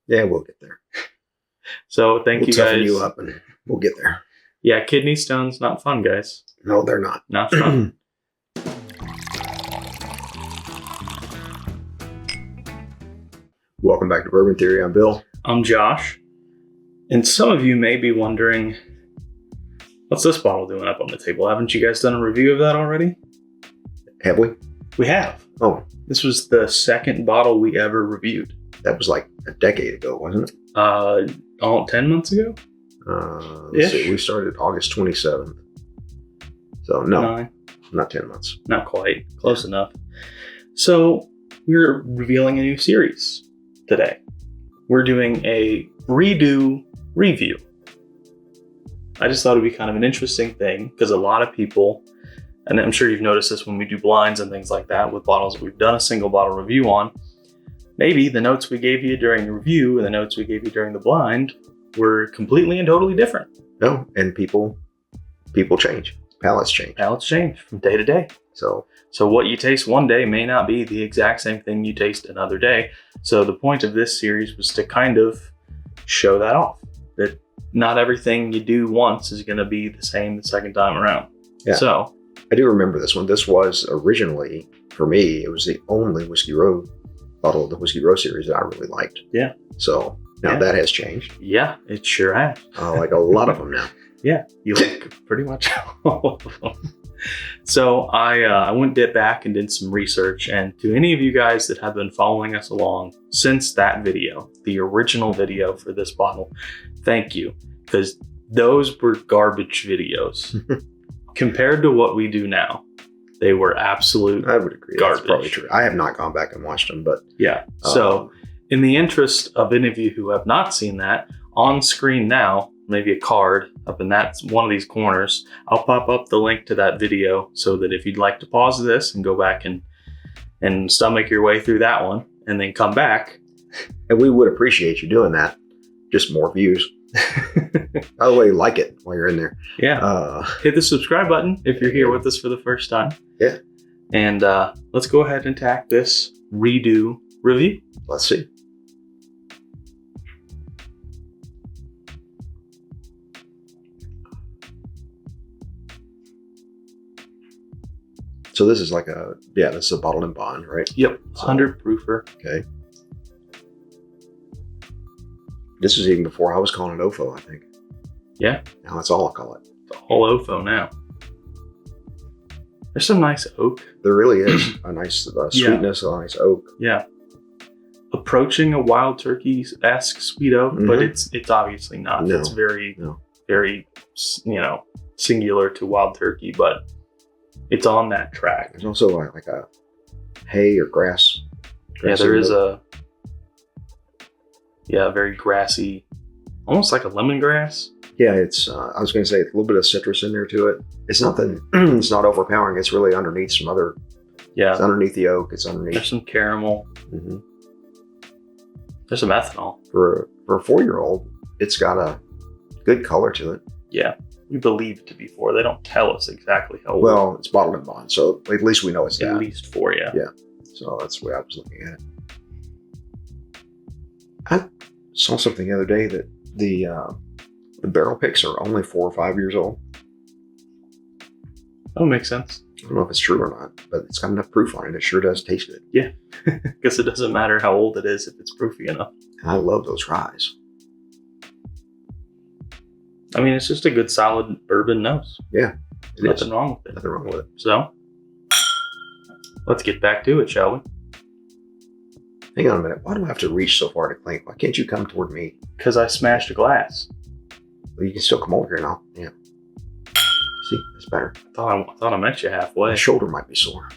Yeah, we'll get there. So thank you guys. Toughen you up and we'll get there. Yeah, kidney stones, not fun, guys. No, they're not. Not fun. Welcome back to Bourbon Theory. I'm Bill. I'm Josh. And some of you may be wondering, what's this bottle doing up on the table? Haven't you guys done a review of that already? Have we? We have. Oh. This was the second bottle we ever reviewed. That was like a decade ago, wasn't it? 10 months ago? Let's see. We started August 27th. So, no, 9. not 10 months. Not quite. Close enough. So, we're revealing a new series today. We're doing a redo review. I just thought it'd be kind of an interesting thing because a lot of people, and I'm sure you've noticed this when we do blinds and things like that with bottles that we've done a single bottle review on, maybe the notes we gave you during the review and the notes we gave you during the blind were completely and totally different. No, and people change. Palates change. Palates change from day to day. So what you taste one day may not be the exact same thing you taste another day. So the point of this series was to kind of show that off. That not everything you do once is going to be the same the second time around. Yeah. So I do remember this one. This was originally, for me, it was the only Whiskey Row bottle of the Whiskey Row series that I really liked. Yeah. So now that has changed. Yeah, it sure has. I like a lot of them now. Yeah, you like pretty much all of them. So I went back and did some research, and to any of you guys that have been following us along since that video, the original video for this bottle, thank you, because those were garbage videos. Compared to what we do now, they were absolute I would agree. garbage. That's probably true. I have not gone back and watched them, but yeah. So in the interest of any of you who have not seen that, on screen now, maybe a card up in that one of these corners, I'll pop up the link to that video so that if you'd like to pause this and go back and stomach your way through that one and then come back. And we would appreciate you doing that. Just more views. By the way, like it while you're in there. Yeah. Hit the subscribe button if you're here with us for the first time. Yeah. And let's go ahead and tack this redo review. Let's see. So this is like this is a bottled in bond, right? Yep. 100 proofer. Okay. This was even before I was calling it OFO, I think. Yeah. Now that's all I call it. It's a whole OFO now. There's some nice oak. There really is a nice sweetness, a nice oak. Yeah. Approaching a wild turkey-esque sweet oak, but it's obviously not. No. It's very, singular to wild turkey, but it's on that track. There's also like a hay or grass. Yeah, there is a very grassy, almost like a lemongrass. Yeah, it's, I was going to say a little bit of citrus in there to it. It's nothing, it's not overpowering. It's really underneath some other, it's underneath the oak. It's underneath. There's some caramel. Mm-hmm. There's some ethanol. For a 4-year-old, it's got a good color to it. Yeah, we believe it to be 4. They don't tell us exactly how old. Well, it's bottled in bond, so at least we know it's at that. least 4, yeah. Yeah, so that's the way I was looking at it. I saw something the other day that the barrel picks are only 4 or 5 years old. That makes sense. I don't know if it's true or not, but it's got enough proof on it. It sure does taste good. Yeah, because it doesn't matter how old it is if it's proofy enough. And I love those ryes. I mean, it's just a good solid bourbon nose. Yeah, Nothing wrong with it. Nothing wrong with it. So, let's get back to it, shall we? Hang on a minute. Why do I have to reach so far to clink? Why can't you come toward me? Because I smashed a glass. Well, you can still come over here now. Yeah. See, that's better. I thought I met you halfway. My shoulder might be sore.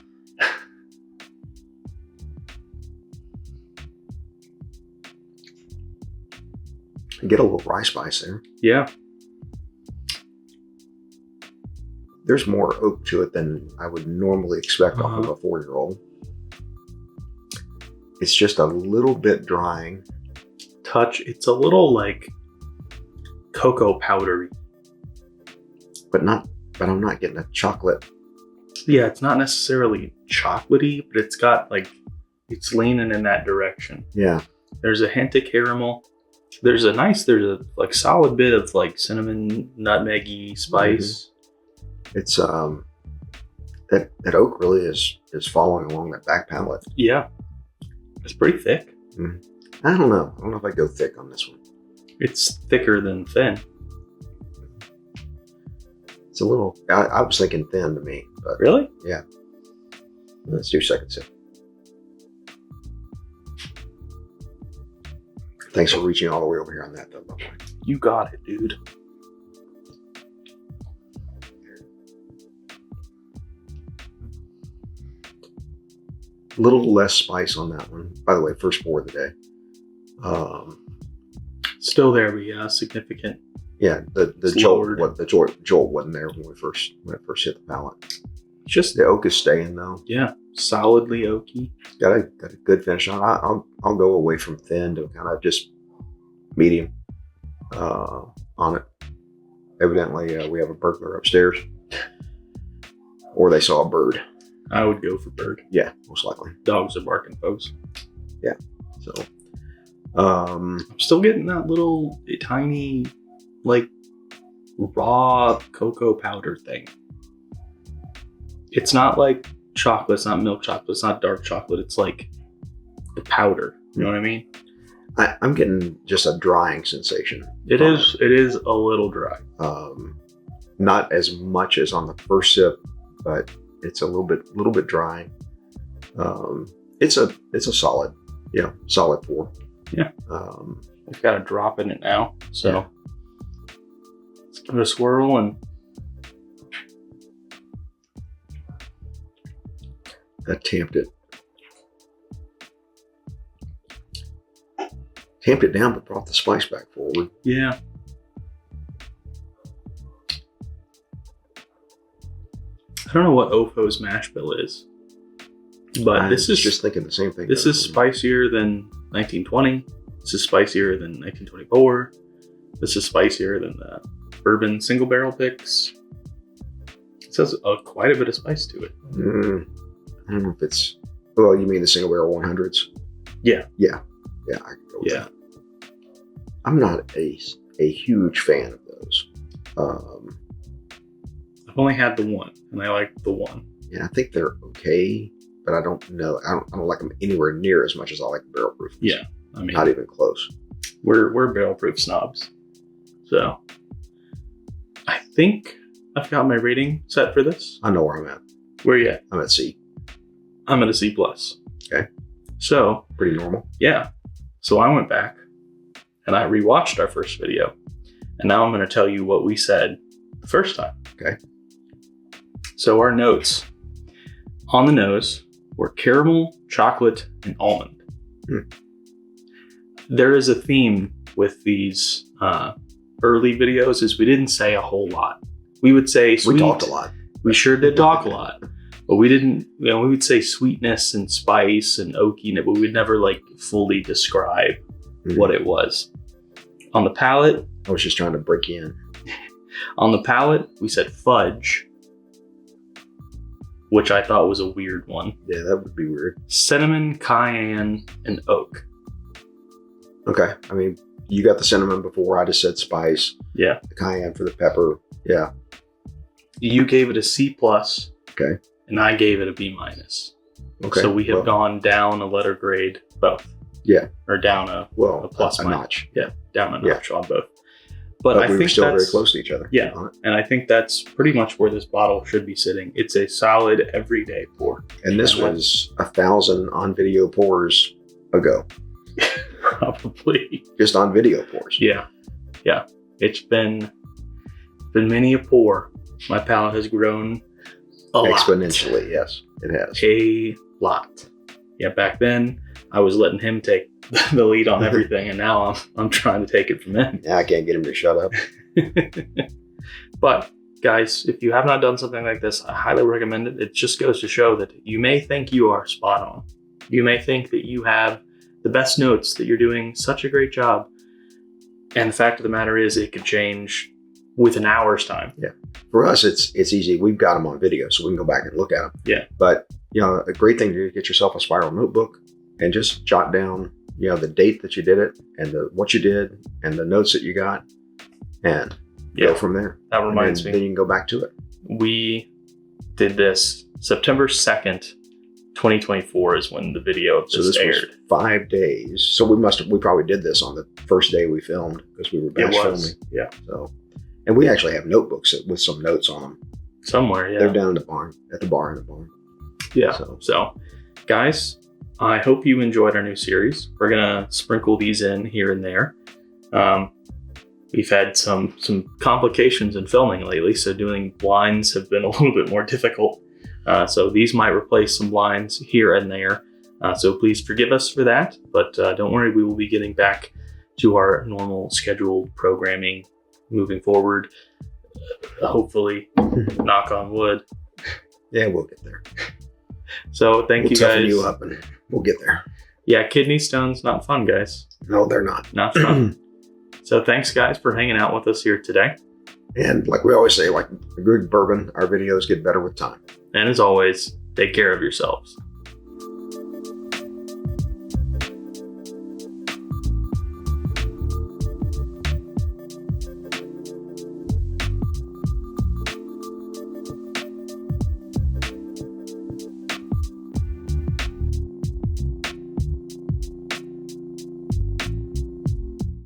You get a little rye spice there. Yeah. There's more oak to it than I would normally expect off of a 4-year-old. It's just a little bit drying. It's a little like cocoa powdery. But I'm not getting a chocolate. Yeah, it's not necessarily chocolatey, but it's got it's leaning in that direction. Yeah. There's a hint of caramel. There's a like solid bit of like cinnamon, nutmeggy spice. It's that oak really is following along that back palate. Yeah, it's pretty thick. I don't know. I don't know if I go thick on this one. It's thicker than thin. It's a little. I was thinking thin to me, but Really? yeah. Let's do second sip. Thanks for reaching all the way over here on that, though. By the way. You got it, dude. A little less spice on that one. By the way, first pour of the day. Still there, but yeah, significant. Yeah, the jolt wasn't there when it first hit the palate. Just The oak is staying though. yeah, solidly oaky. Got a good finish on it. I'll go away from thin to kind of just medium on it. Evidently, we have a burglar upstairs, or they saw a bird. I would go for bird. Yeah, most likely. Dogs are barking, folks. Yeah. So, I'm still getting that little tiny, like, raw cocoa powder thing. It's not like chocolate. It's not milk chocolate. It's not dark chocolate. It's like the powder. You know what I mean? I'm getting just a drying sensation. It is a little dry. Not as much as on the first sip, but it's a little bit dry. It's a solid pour. Yeah. I've got a drop in it now, so Yeah. let's give it a swirl and that tamped it. Tamped it down, but brought the spice back forward. yeah. I don't know what Ofo's mash bill is, but this is just thinking the same thing. This is spicier than 1920. This is spicier than 1924. This is spicier than the Bourbon single barrel picks. It says quite a bit of spice to it. I don't know if it's. Well, you mean the single barrel 100s? Yeah. Yeah. I can go with Yeah. that. I'm not a huge fan of those. I've only had the one, and I like the one. Yeah, I think they're okay, but I don't know. I don't like them anywhere near as much as I like the barrel proof. Yeah, I mean, not even close. we're barrel proof snobs, so I think I've got my rating set for this. I know where I'm at. Where are you at? I'm at C. I'm at a C+. Okay. So Pretty normal. yeah, so I went back and I rewatched our first video, and now I'm going to tell you what we said the first time. Okay. So our notes on the nose were caramel, chocolate, and almond. There is a theme with these early videos is we didn't say a whole lot. We would say sweet. We talked a lot. We sure did talk a lot, but we didn't, we would say sweetness and spice and oakiness, but we'd never like fully describe what it was. On the palate, I was just trying to break you in. On the palate, we said fudge, which I thought was a weird one. Yeah, that would be weird. Cinnamon, cayenne, and oak. Okay. I mean, you got the cinnamon before. I just said spice. Yeah. The cayenne for the pepper. Yeah. You gave it a C+. Okay. And I gave it a B-. Okay. So we have gone down a letter grade both. Yeah. Or down a plus a minus. notch. Yeah, down a notch on both. But I we think were still that's very close to each other. Yeah, and I think that's pretty much where this bottle should be sitting. It's a solid everyday pour. And this was 1,000 on video pours ago. Probably. Just on video pours. Yeah. It's been many a pour. My palate has grown a lot. Exponentially, yes, it has. A lot. Yeah, back then I was letting him take the lead on everything, and now I'm trying to take it from him. Yeah, I can't get him to shut up. But guys, if you have not done something like this, I highly recommend it. It just goes to show that you may think you are spot on. You may think that you have the best notes, that you're doing such a great job. And the fact of the matter is it could change with an hour's time. Yeah. For us, it's easy. We've got them on video, so we can go back and look at them. Yeah. But, a great thing to do is get yourself a spiral notebook and just jot down the date that you did it and what you did and the notes that you got, and go from there. That reminds Then me. you can go back to it. We did this September 2nd, 2024 is when the video of So this this aired. was 5 days. So we probably did this on the first day we filmed because we were batch filming. Yeah. So, and we actually have notebooks with some notes on them. Somewhere, yeah. They're down in the barn, at the bar in the barn. Yeah. So. So, guys, I hope you enjoyed our new series. We're going to sprinkle these in here and there. We've had some complications in filming lately, so doing blinds have been a little bit more difficult. So these might replace some blinds here and there. So please forgive us for that. But don't worry, we will be getting back to our normal scheduled programming moving forward. Hopefully, knock on wood. Yeah, we'll get there. So thank you toughen guys. you up and we'll get there. Yeah, kidney stones, not fun, guys. No, they're not. Not fun. So thanks, guys, for hanging out with us here today. And like we always say, like a good bourbon, our videos get better with time. And as always, take care of yourselves.